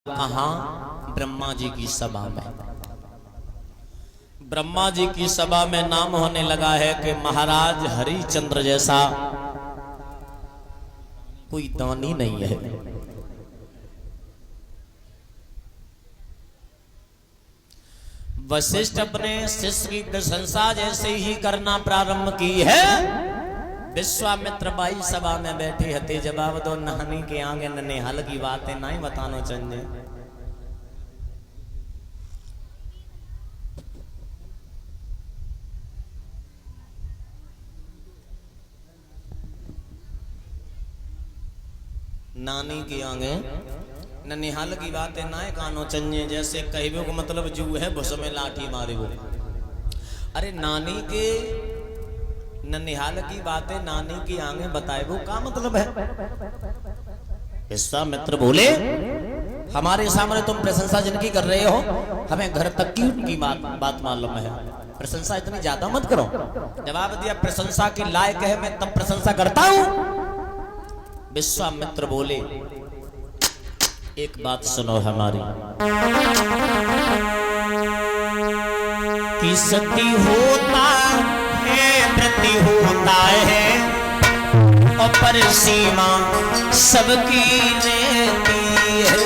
कहां? ब्रह्मा जी की सभा में। ब्रह्मा जी की सभा में नाम होने लगा है कि महाराज हरिश्चंद्र जैसा कोई दानी नहीं है। वशिष्ठ अपने शिष्य की प्रशंसा जैसे ही करना प्रारंभ की है, विश्वामित्र बाई सभा में बैठे हते जवाब दो नहनी के आगे ननिहाल की बातें नहीं बतानो चाहिए। नानी के आगे ननिहाल की बातें ना कानो चाहिए। जैसे कहबो को मतलब जू है भुस में लाठी मारे वो। अरे नानी के ननिहाल की बातें नानी की आगे बताए वो का मतलब है? विश्वामित्र बोले हमारे सामने तुम प्रशंसा जिनकी कर रहे हो, हमें घर तक की उनकी बात मालूम है, प्रशंसा इतनी ज्यादा मत करो। जवाब दिया प्रशंसा के लायक है मैं तब प्रशंसा करता हूं। विश्वामित्र बोले एक बात सुनो हमारी, कि सती होता है प्रति होता है और पर सीमा सबकी रहती है।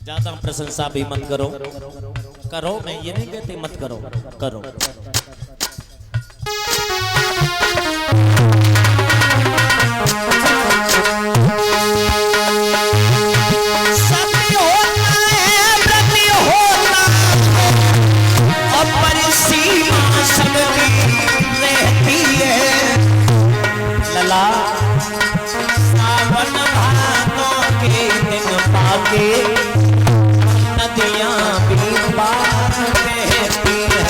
ज्यादा प्रशंसा भी मत करो, करो मैं ये नहीं कहते मत करो, करो। सावन भादों के दिन पाके नदियां भी पार बहती हैं।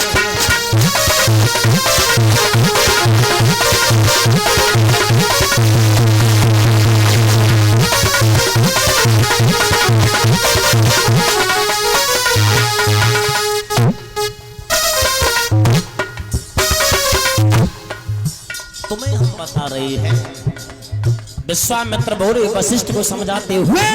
तुम्हें हम बता रही है। विश्वामित्र बोले वशिष्ठ को समझाते हुए,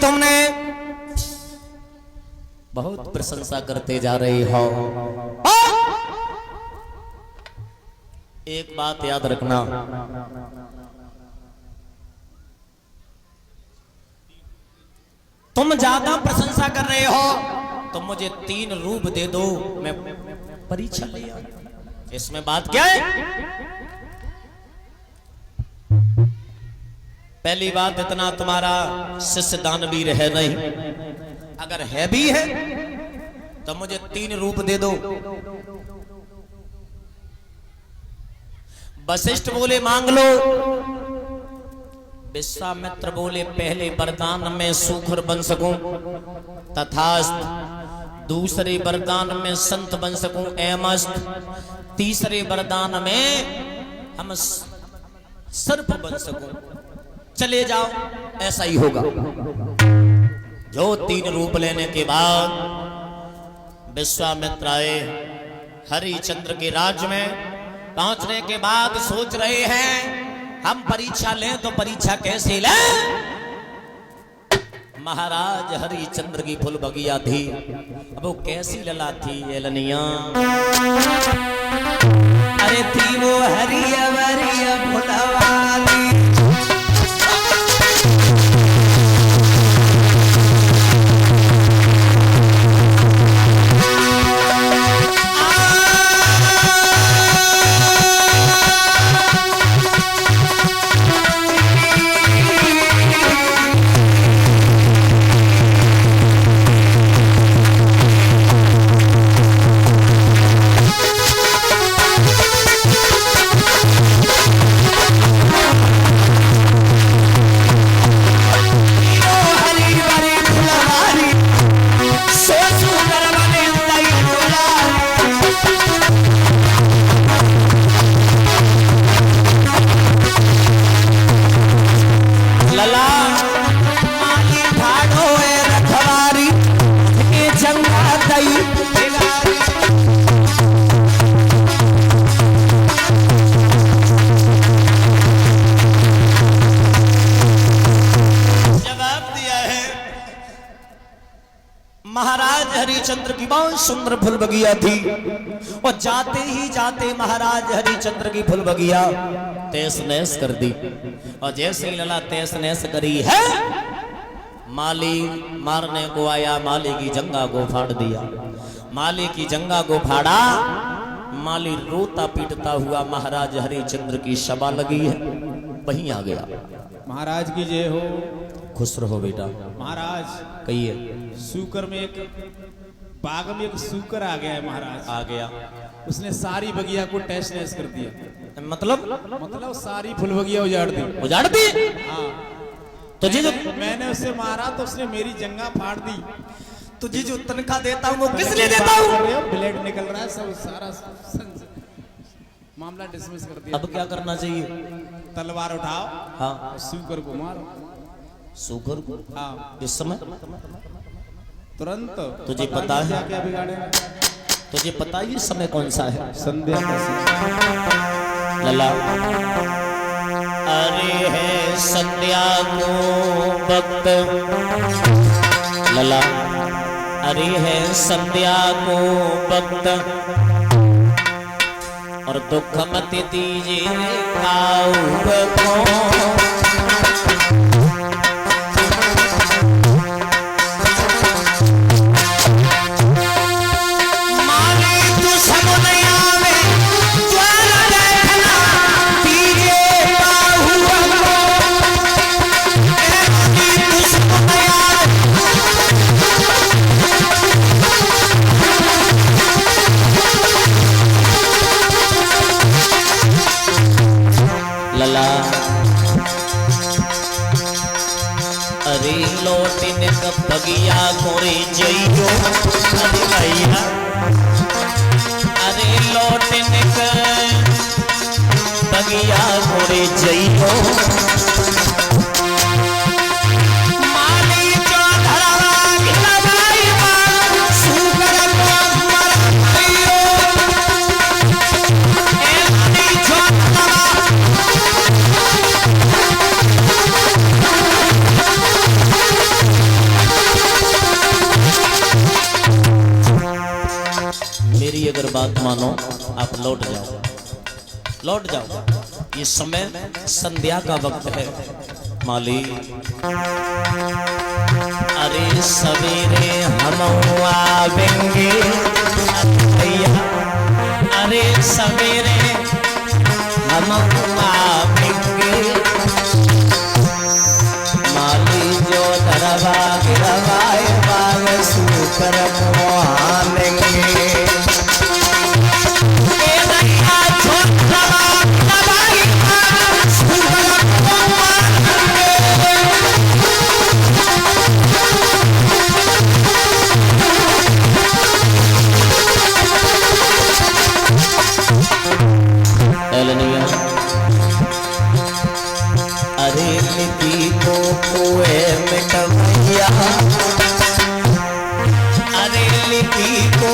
तुमने बहुत प्रशंसा करते जा रही हो। एक बात याद रखना, तुम ज्यादा प्रशंसा कर रहे हो तो मुझे 3 रूप दे दो, मैं परीक्षा लिया। इसमें बात क्या है? पहली बात, इतना तुम्हारा शिष्य दानवीर है नहीं, अगर है भी है तो मुझे 3 रूप दे दो। वशिष्ठ बोले मांग लो। विश्वामित्र बोले पहले वरदान में सूखर बन सकूं तथास्तु, दूसरे वरदान में संत बन सकूं एमस्त, तीसरे वरदान में हम सर्प बन सकूं, चले जाओ, ऐसा ही होगा। जो 3 रूप लेने के बाद विश्वामित्र आए, हरिश्चंद्र के राज्य में पहुंचने के बाद सोच रहे हैं हम परीक्षा लें तो परीक्षा कैसे लें। महाराज हरिश्चंद्र की फुल बगिया थी। अब वो कैसी लला थी ये लनिया, अरे थी वो हरिया वरिया फुलवाली। महाराज हरिश्चंद्र की बहुत सुंदर फुल बगिया थी और जाते ही जाते महाराज हरिश्चंद्र की फुल बगिया तहस नहस कर दी। और जैसे ही लला तहस नहस करी है, माली मारने को आया, माली की जंगा को फाड़ दिया। माली की जंगा को फाड़ा, माली रोता पीटता हुआ महाराज हरिश्चंद्र की सभा लगी है वहीं आ गया। महाराज की जय हो। खुश रहो बेटा। महाराज कहिए। सूकर में एक बाग में एक सूकर आ गया है महाराज। आ गया। उसने सारी बगिया को तहस नहस कर दिया। मतलब सारी फुल बगिया उजाड़ दी। उजाड़ दी? हाँ। तुझे जो मैंने उसे मारा तो उसने मेरी जंगा फाड़ दी। तुझे जो तनख्वाह देता हूँ वो किस लिए देता हूँ? ब्लेड निकल रहा है, सब सारा मामला डिसमिस कर दिया। अब क्या करना चाहिए? तलवार उठाओ। हाँ। सूकर को मारो। सूकर को? हाँ। इस समय तुरंत। तुझे पता है क्या बिगाड़ेगा? तुझे पता है ये समय कौन सा है? संध्या का समय। लला, अरे है संध्या को वक्त, लला अरे है संध्या को वक्त, और दुख मत दीजिए काऊ को। लला अरे लौटिन बगिया गोरे जइयो, अरे भैया अरे लौटिन बगिया गोरे जइयो। मेरी अगर बात मानो, आप लौट जाओ, लौट जाओ। ये समय संध्या का वक्त है। माली अरे सवेरे हम आवेंगे भैया, अरे सवेरे हम आवेंगे। माली जो धरवा गिरवाए बाग सूकर मोहानेंगे। अरे लिपि को कुए मिटवैया, अरे लिपि को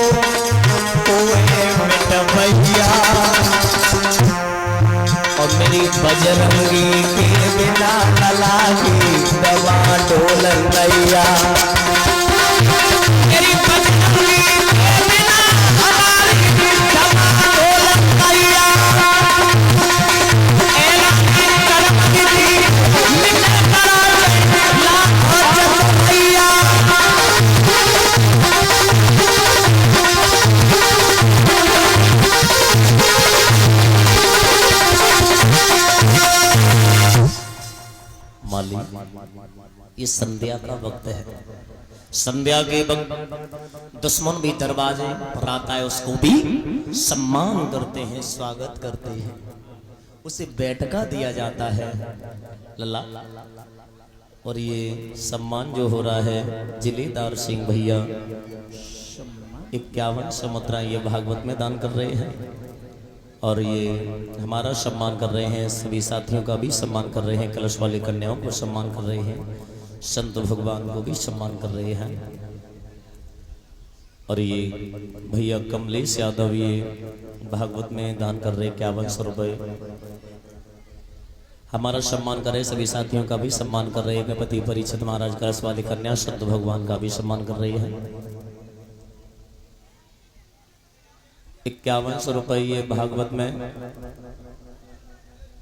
कुए मिटवैया, और मेरी बजरंगी के बिना न लागी दवा डोलन नैया, मेरी बजरंगी के बिना न लागी दवा डोलन नैया, ये संध्या का वक्त है। संध्या के वक्त दुश्मन भी दरवाजे पर आता है, उसको भी सम्मान करते हैं, स्वागत करते हैं, उसे बैठका दिया जाता है लल्ला। और ये सम्मान जो हो रहा है जिलेदार सिंह भैया 51 मुद्रा ये भागवत में दान कर रहे हैं, और ये हमारा सम्मान कर रहे हैं, सभी साथियों का भी सम्मान कर रहे हैं, कलश वाली कन्याओं को सम्मान कर रहे हैं, संत भगवान को भी सम्मान कर रहे हैं। और ये भैया कमलेश यादव ये भागवत में दान कर रहे 51 रुपये, हमारा सम्मान कर रहे, सभी साथियों का भी सम्मान कर रहे हैं, पति परीक्षित महाराज कलश वाली कन्या संत भगवान का भी सम्मान कर रही है। 51 रुपये ये भागवत में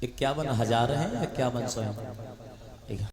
51,000 है, 5100 है।